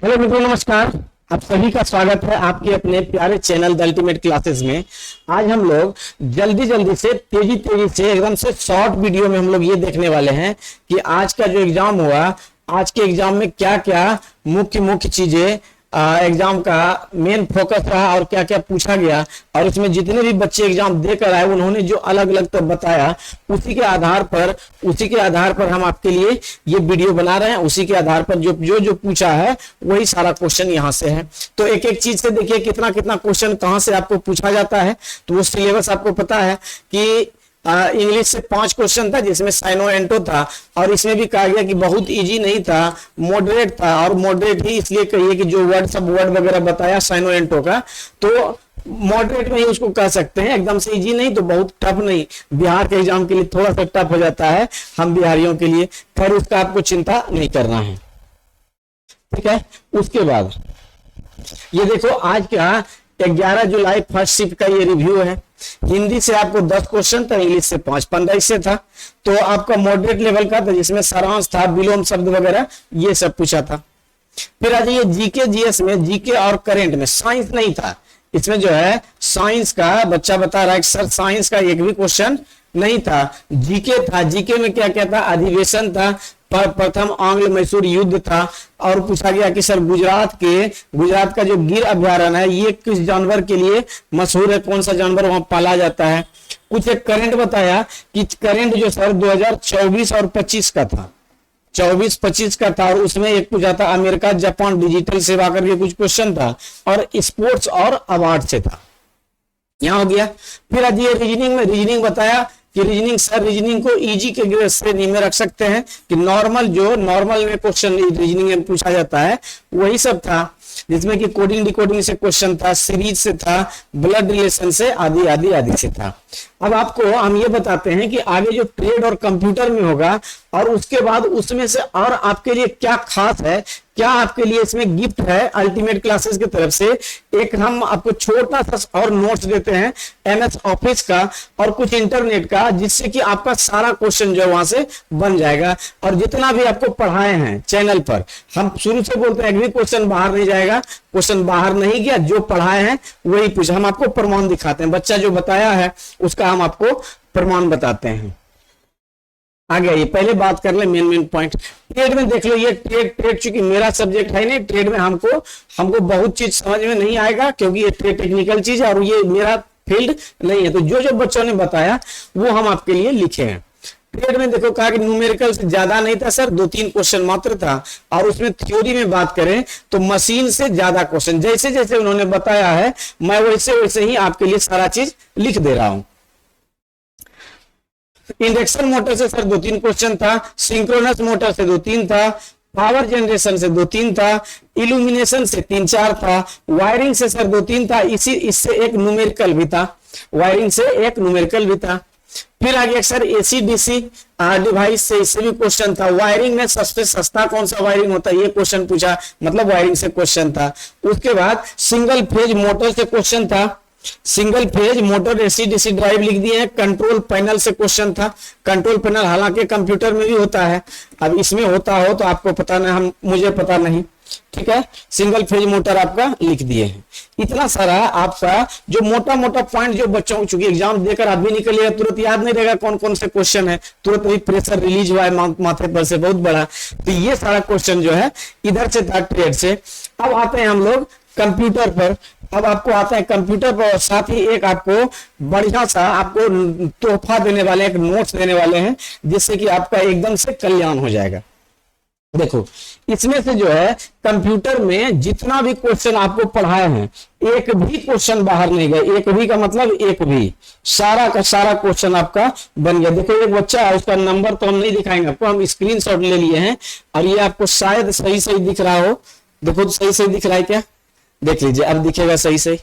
Hello मित्रों, नमस्कार। आप सभी का स्वागत है आपके अपने प्यारे चैनल द अल्टीमेट क्लासेस में। आज हम लोग जल्दी जल्दी से तेजी से एकदम से शॉर्ट वीडियो में हम लोग ये देखने वाले हैं कि आज का जो एग्जाम हुआ, आज के एग्जाम में क्या क्या मुख्य चीजें एग्जाम का मेन फोकस रहा और क्या क्या पूछा गया, और इसमें जितने भी बच्चे एग्जाम देकर आए उन्होंने जो अलग अलग तब बताया, उसी के आधार पर हम आपके लिए ये वीडियो बना रहे हैं। उसी के आधार पर जो पूछा है वही सारा क्वेश्चन यहाँ से है। तो एक एक चीज से देखिए कितना कितना क्वेश्चन कहाँ से आपको पूछा जाता है। तो वो सिलेबस आपको पता है कि इंग्लिश से 5 क्वेश्चन था जिसमें साइनो एंटो था, और इसमें भी कहा गया कि बहुत इजी नहीं था, मॉडरेट था। और मॉडरेट ही इसलिए कहिए कि जो वर्ड वगैरह बताया साइनो एंटो का, तो मॉडरेट में ही उसको कह सकते हैं। एकदम से इजी नहीं तो बहुत टफ नहीं, बिहार के एग्जाम के लिए थोड़ा सा टफ हो जाता है हम बिहारियों के लिए, खैर उसका आपको चिंता नहीं करना है, ठीक है। उसके बाद ये देखो, आज का 11 जुलाई फर्स्ट शिफ्ट का ये रिव्यू है। हिंदी से आपको 10 क्वेश्चन था, इंग्लिश से 5, 15 इससे था। तो आपका मॉडरेट लेवल का था जिसमें सारांश था, विलोम शब्द वगैरह ये सब पूछा था। फिर आ जाइए जीके जीएस में, जीके और करंट में साइंस नहीं था। इसमें जो है साइंस का बच्चा बता रहा है कि सर साइंस का एक भी क्वेश्चन नहीं था, जीके था। जीके में क्या क्या था? अधिवेशन था, प्रथम आंग्ल मैसूर युद्ध था, और पूछा गया कि सर गुजरात का जो गिर अभ्यारण्य है ये किस जानवर के लिए मशहूर है, कौन सा जानवर वहां पाला जाता है। कुछ एक करंट बताया कि करंट जो सर 2024 और 25 का था, 24-25 का था, और उसमें एक पूछा था अमेरिका जापान डिजिटल सेवा करके कुछ क्वेश्चन था, और स्पोर्ट्स और अवार्ड से था। यहां हो गया। फिर आज ये रीजनिंग में रीजनिंग बताया कि रीजनिंग को इजी के श्रेणी में रख सकते हैं कि नॉर्मल में क्वेश्चन रीजनिंग में पूछा जाता है वही सब था, जिसमें कि कोडिंग डिकोडिंग से क्वेश्चन था, सीरीज से था, ब्लड रिलेशन से आदि से था। अब आपको हम ये बताते हैं कि आगे जो ट्रेड और कंप्यूटर में होगा, और उसके बाद उसमें से और आपके लिए क्या खास है, क्या आपके लिए इसमें गिफ्ट है अल्टीमेट क्लासेस की तरफ से। एक हम आपको छोटा सा और नोट्स देते हैं एमएस ऑफिस का और कुछ इंटरनेट का, जिससे कि आपका सारा क्वेश्चन जो है वहां से बन जाएगा। और जितना भी आपको पढ़ाए हैं चैनल पर, हम शुरू से बोलते हैं एक भी क्वेश्चन बाहर नहीं जाएगा, क्वेश्चन बाहर नहीं गया, जो पढ़ाए हैं वही पूछा। हम आपको प्रमाण दिखाते हैं, बच्चा जो बताया है उसका हम आपको प्रमाण बताते हैं। आगे ये पहले बात कर ले मेन पॉइंट। ट्रेड में देख लो, ये ट्रेड चूंकि मेरा सब्जेक्ट है नहीं, ट्रेड में हमको बहुत चीज समझ में नहीं आएगा, क्योंकि ये ट्रेड टेक्निकल चीज है और ये मेरा फील्ड नहीं है। तो जो बच्चों ने बताया वो हम आपके लिए लिखे हैं। ट्रेड में देखो कहा कि न्यूमेरिकल से ज्यादा नहीं था सर, 2-3 क्वेश्चन मात्र था, और उसमें थ्योरी में बात करें तो मशीन से ज्यादा क्वेश्चन, जैसे जैसे उन्होंने बताया है मैं वैसे ही आपके लिए सारा चीज लिख दे रहा हूं। इंडक्शन मोटर से सर 2-3 क्वेश्चन था, सिंक्रोनस मोटर से 2-3 था, पावर जनरेशन से 2-3 था, इल्यूमिनेशन से 3-4 था, वायरिंग से सर 2-3 था, इससे एक न्यूमेरिकल भी था, वायरिंग से एक न्यूमेरिकल भी था। फिर आगे सर एसी डीसी डिवाइस से, इससे भी क्वेश्चन था। वायरिंग में सबसे सस्ता कौन सा वायरिंग होता है ये क्वेश्चन पूछा, मतलब वायरिंग से क्वेश्चन था। उसके बाद सिंगल फेज मोटर से क्वेश्चन था, single phase motor AC DC drive लिख दिए हैं। कंट्रोल पैनल से क्वेश्चन था, कंट्रोल पैनल हालांकि कंप्यूटर में भी होता है, अब इसमें होता हो तो आपको पता नहीं, मुझे पता नहीं, ठीक है। सिंगल फेज मोटर आपका लिख दिए हैं। इतना सारा आपका जो मोटा पॉइंट जो बच्चों चूंकि एग्जाम देकर आप भी निकलिएगा, तुरंत याद नहीं रहेगा कौन कौन से क्वेश्चन है, तुरंत भी प्रेशर रिलीज हुआ है माथे पर से बहुत बड़ा। तो ये सारा क्वेश्चन जो है इधर से था ट्रेड से। अब आते हैं हम लोग कंप्यूटर पर। अब आपको आता है कंप्यूटर पर, और साथ ही एक आपको बढ़िया सा आपको तोहफा देने वाले, एक नोट्स देने वाले हैं, जिससे कि आपका एकदम से कल्याण हो जाएगा। देखो इसमें से जो है कंप्यूटर में जितना भी क्वेश्चन आपको पढ़ाए हैं, एक भी क्वेश्चन बाहर नहीं गए। एक भी का मतलब एक भी, सारा का सारा क्वेश्चन आपका बन गया। देखो एक बच्चा है, उसका नंबर तो हम नहीं दिखाएंगे आपको, हम स्क्रीनशॉट ले लिए हैं, और ये आपको शायद सही दिख रहा हो। देखो सही दिख रहा है क्या, देख लीजिए, अब दिखेगा सही।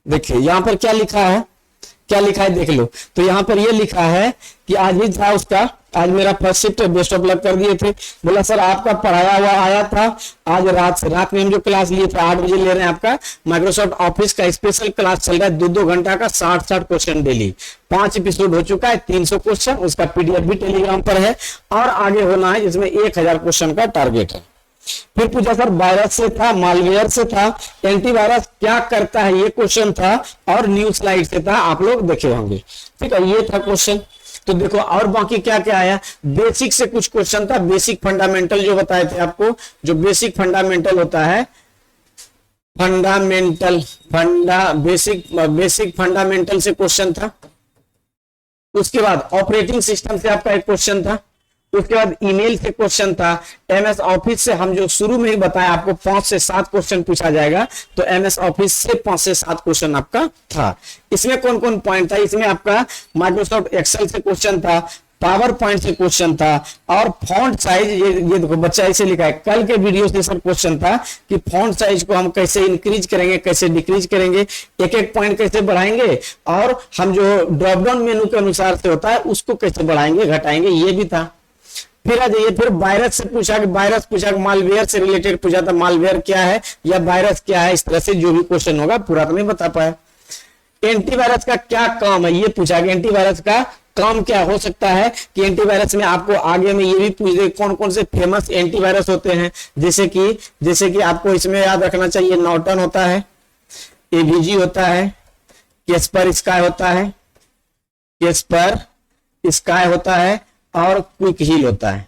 देखिए यहाँ पर क्या लिखा है, देख लो। तो यहाँ पर ये लिखा है कि आज ही था उसका, आज मेरा first shift best of luck कर दिए थे। बोला सर आपका पढ़ाया हुआ आया था, आज रात में हम जो क्लास लिए थे 8 बजे ले रहे हैं आपका माइक्रोसॉफ्ट ऑफिस का स्पेशल क्लास चल रहा है, 2-2 घंटा का 60 क्वेश्चन डेली, 5 एपिसोड हो चुका है, 300 क्वेश्चन, उसका पीडीएफ भी टेलीग्राम पर है, और आगे होना है जिसमें 1000 क्वेश्चन का टारगेट है। फिर पूछा सर वायरस से था, मालवेयर से था, एंटीवायरस क्या करता है ये क्वेश्चन था, और न्यू स्लाइड से था, आप लोग देखे होंगे। ठीक है, ये था क्वेश्चन। तो देखो और बाकी क्या क्या आया, बेसिक से कुछ क्वेश्चन था, बेसिक फंडामेंटल जो बताए थे आपको, जो बेसिक फंडामेंटल होता है, बेसिक फंडामेंटल से क्वेश्चन था। उसके बाद ऑपरेटिंग सिस्टम से आपका एक क्वेश्चन था। उसके बाद ईमेल से क्वेश्चन था। एमएस ऑफिस से हम जो शुरू में ही बताया आपको 5 से 7 क्वेश्चन पूछा जाएगा, तो एमएस ऑफिस से 5 से 7 क्वेश्चन आपका था। इसमें कौन कौन पॉइंट था, इसमें आपका माइक्रोसॉफ्ट एक्सेल से क्वेश्चन था, पावर पॉइंट से क्वेश्चन था, और फॉन्ट साइज, ये देखो बच्चा ऐसे लिखा है, कल के वीडियो से सर क्वेश्चन था कि फॉन्ट साइज को हम कैसे इंक्रीज करेंगे, कैसे डिक्रीज करेंगे, एक एक पॉइंट कैसे बढ़ाएंगे, और हम जो ड्रॉप डाउन मेनू के अनुसार से होता है उसको कैसे बढ़ाएंगे घटाएंगे, ये भी था। फिर आ जाइए, फिर वायरस से पूछा कि वायरस पूछा, मालवेयर से रिलेटेड पूछा था, मालवेयर क्या है या वायरस क्या है, इस तरह से जो भी क्वेश्चन होगा पूरा तो नहीं बता पाया। एंटीवायरस का क्या काम है ये पूछा कि एंटीवायरस का काम क्या हो सकता है, कि एंटीवायरस में आपको आगे में ये भी पूछ दे कौन कौन से फेमस एंटीवायरस होते हैं, जैसे कि आपको इसमें याद रखना चाहिए, नॉर्टन होता है, एवीजी होता है, कैस्पर स्काई होता है, कैस्पर स्काई होता है, और क्विक हील होता है,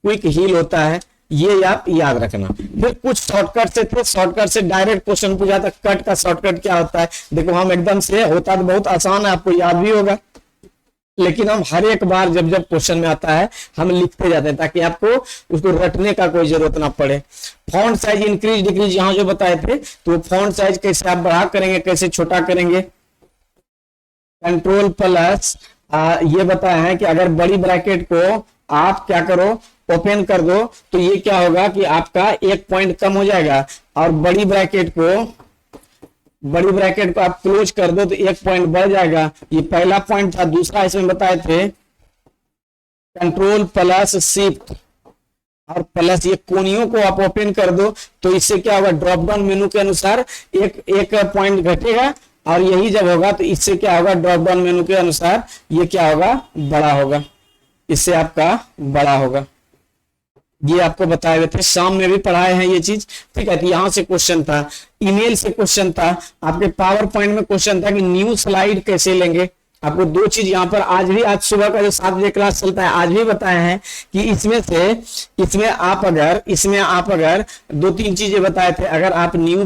क्विक हील होता है, ये आप याद रखना। फिर कुछ शॉर्टकट से थे, शॉर्टकट से डायरेक्ट क्वेश्चन पूछा था, कट का शॉर्टकट क्या होता है, देखो हम एकदम से होता तो बहुत आसान है, आपको याद भी होगा, लेकिन हम हर एक बार जब जब क्वेश्चन में आता है हम लिखते जाते हैं ताकि आपको उसको रटने का कोई जरूरत ना पड़े। फॉन्ट साइज इंक्रीज डिक्रीज यहां जो बताए थे, तो फॉन्ट साइज कैसे आप बढ़ा करेंगे, कैसे छोटा करेंगे। कंट्रोल प्लस ये बताया है कि अगर बड़ी ब्रैकेट को आप क्या करो, ओपन कर दो, तो ये क्या होगा कि आपका एक पॉइंट कम हो जाएगा, और बड़ी ब्रैकेट को आप क्लोज कर दो तो एक पॉइंट बढ़ जाएगा। ये पहला पॉइंट था। दूसरा इसमें बताए थे कंट्रोल प्लस शिफ्ट और प्लस, ये कोनियों को आप ओपन कर दो तो इससे क्या होगा, ड्रॉप डाउन मेनू के अनुसार एक पॉइंट घटेगा, और यही जब होगा तो इससे क्या होगा, ड्रॉप डाउन मेनू के अनुसार ये क्या होगा, बड़ा होगा, इससे आपका बड़ा होगा। ये आपको बताए हुए थे, शाम में भी पढ़ाए हैं ये चीज। ठीक है, तो यहां से क्वेश्चन था, ईमेल से क्वेश्चन था, आपके पावर पॉइंट में क्वेश्चन था कि न्यू स्लाइड कैसे लेंगे। आपको दो चीज यहाँ पर आज सुबह का जो 7 बजे क्लास चलता है आज भी बताए हैं कि इसमें आप अगर 2-3 चीजें बताए थे। अगर आप न्यू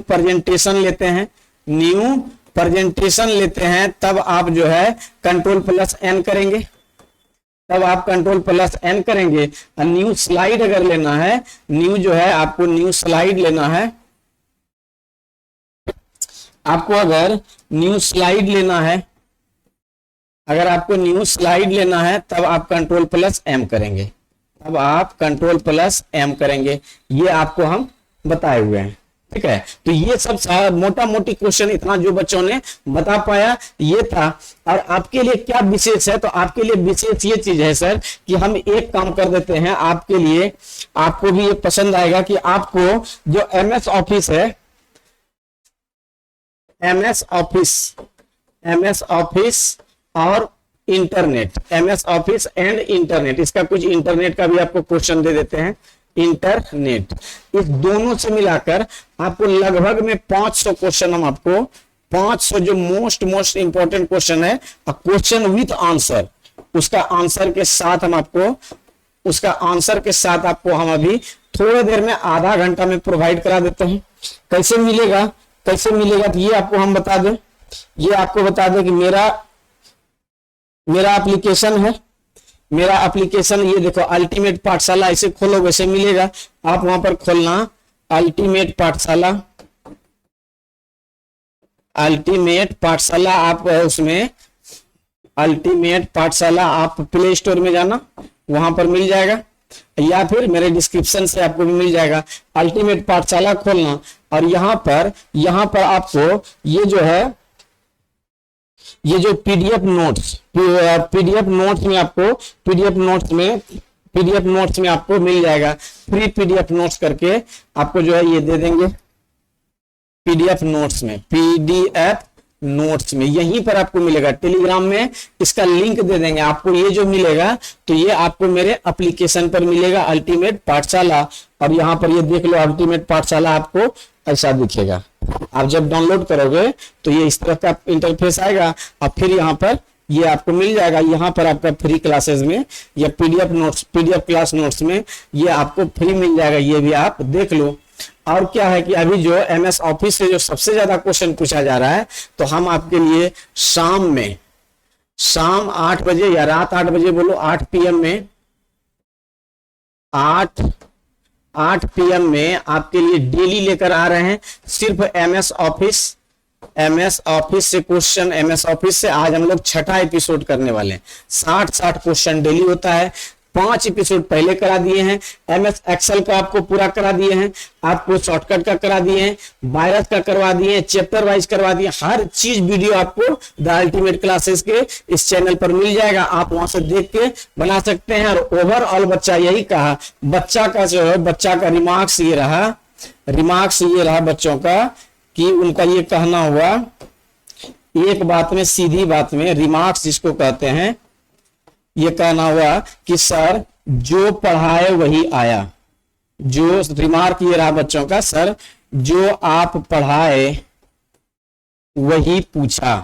प्रेजेंटेशन लेते हैं तब आप जो है कंट्रोल प्लस एन करेंगे, और न्यू स्लाइड अगर लेना है, आपको न्यू स्लाइड लेना है, अगर आपको न्यू स्लाइड लेना है तब आप कंट्रोल प्लस एम करेंगे, ये आपको हम बताए हुए हैं। ठीक है, तो ये सब मोटा मोटी क्वेश्चन इतना जो बच्चों ने बता पाया ये था। और आपके लिए क्या विशेष है, तो आपके लिए विशेष ये चीज है सर कि हम एक काम कर देते हैं आपके लिए, आपको भी ये पसंद आएगा कि आपको जो एमएस ऑफिस और internet, MS office and internet, इसका कुछ इंटरनेट का भी आपको क्वेश्चन दे देते हैं। इंटरनेट, इस दोनों से मिलाकर आपको लगभग में 500 क्वेश्चन, हम आपको 500 जो मोस्ट इंपॉर्टेंट क्वेश्चन है, क्वेश्चन विथ आंसर, उसका आंसर के साथ आपको हम अभी थोड़ी देर में आधा घंटा में प्रोवाइड करा देते हैं। कैसे मिलेगा तो ये आपको हम बता दें, कि मेरा एप्लीकेशन ये देखो, अल्टीमेट पाठशाला, ऐसे खोलो वैसे मिलेगा। आप वहां पर खोलना अल्टीमेट पाठशाला, आप उसमें अल्टीमेट पाठशाला आप प्ले स्टोर में जाना, वहां पर मिल जाएगा, या फिर मेरे डिस्क्रिप्शन से आपको भी मिल जाएगा। अल्टीमेट पाठशाला खोलना, और यहाँ पर आपको ये जो पीडीएफ नोट्स में आपको मिल जाएगा, फ्री पीडीएफ नोट्स करके आपको जो है ये दे देंगे। पीडीएफ नोट्स में, यहीं पर आपको मिलेगा। टेलीग्राम में इसका लिंक दे देंगे आपको। ये जो मिलेगा तो ये आपको मेरे एप्लीकेशन पर मिलेगा, अल्टीमेट पाठशाला। और यहाँ पर ये देख लो, अल्टीमेट पाठशाला आपको ऐसा दिखेगा। आप जब डाउनलोड करोगे तो ये इस तरह का इंटरफेस आएगा और फिर यहाँ पर ये आपको मिल जाएगा। यहाँ पर आपका फ्री क्लासेस में या PDF notes, PDF class notes में ये आपको फ्री मिल जाएगा। ये भी आप देख लो। और क्या है कि अभी जो एमएस ऑफिस से जो सबसे ज्यादा क्वेश्चन पूछा जा रहा है, तो हम आपके लिए शाम 8 बजे या रात 8 बजे बोलो, 8 पीएम में 8 पीएम में आपके लिए डेली लेकर आ रहे हैं सिर्फ एमएस ऑफिस से क्वेश्चन। एमएस ऑफिस से आज हम लोग 6ठा एपिसोड करने वाले हैं। 60 क्वेश्चन डेली होता है। 5 एपिसोड पहले करा दिए हैं। एमएस एक्सेल का आपको पूरा करा दिए हैं, आपको शॉर्टकट का करा दिए हैं, वायरस का करवा दिए हैं, चैप्टर वाइज करवा दिए। हर चीज वीडियो आपको द अल्टीमेट क्लासेस के इस चैनल पर मिल जाएगा। आप वहां से देख के बना सकते हैं। और ओवरऑल बच्चा यही कहा, बच्चा का जो है, बच्चा का रिमार्क्स ये रहा बच्चों का, कि उनका ये कहना हुआ, एक बात में, सीधी बात में, रिमार्क्स जिसको कहते हैं, ये कहना हुआ कि सर जो पढ़ाए वही आया। जो रिमार्क ये रहा बच्चों का, सर जो आप पढ़ाए वही पूछा।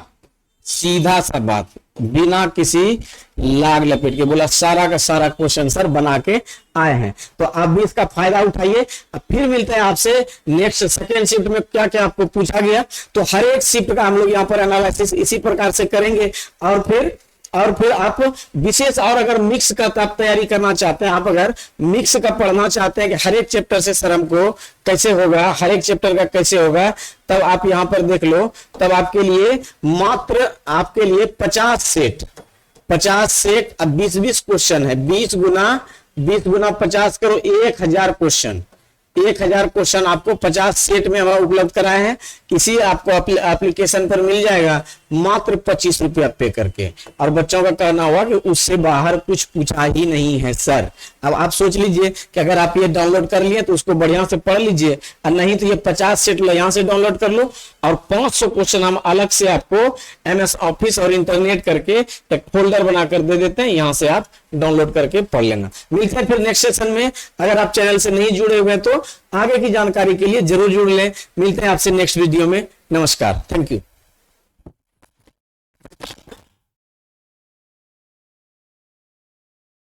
सीधा सा बात, बिना किसी लाग लपेट के बोला, सारा का सारा क्वेश्चन सर बना के आए हैं। तो आप भी इसका फायदा उठाइए। अब फिर मिलते हैं आपसे नेक्स्ट सेकेंड शिफ्ट में, क्या क्या आपको पूछा गया। तो हर एक शिफ्ट का हम लोग यहाँ पर एनालिसिस इसी प्रकार से करेंगे। और फिर आप विशेष, और अगर मिक्स का आप तैयारी करना चाहते हैं, आप अगर मिक्स का पढ़ना चाहते हैं कि हर एक चैप्टर से सर हमको कैसे होगा, हर एक चैप्टर का कैसे होगा, तब आप यहां पर देख लो। तब आपके लिए मात्र 50 सेट, अब 20 क्वेश्चन है। 20 गुना 50 करो, 1000 क्वेश्चन। 1000 क्वेश्चन आपको 50 सेट में हमारा उपलब्ध कराए हैं। किसी आपको एप्लीकेशन पर मिल जाएगा मात्र 25 रुपया पे करके। और बच्चों का कहना हुआ कि उससे बाहर कुछ पूछा ही नहीं है सर। अब आप सोच लीजिए कि अगर आप ये डाउनलोड कर लिए तो उसको बढ़िया से पढ़ लीजिए, और नहीं तो ये 50 सेट यहां से डाउनलोड कर लो। और 500 क्वेश्चन हम अलग से आपको एमएस ऑफिस और इंटरनेट करके एक फोल्डर बनाकर दे देते हैं, यहां से आप डाउनलोड करके पढ़ लेना। मिलते हैं फिर नेक्स्ट सेशन में। अगर आप चैनल से नहीं जुड़े हुए तो आगे की जानकारी के लिए जरूर जुड़ लें। मिलते हैं आपसे नेक्स्ट वीडियो में। नमस्कार, थैंक यू।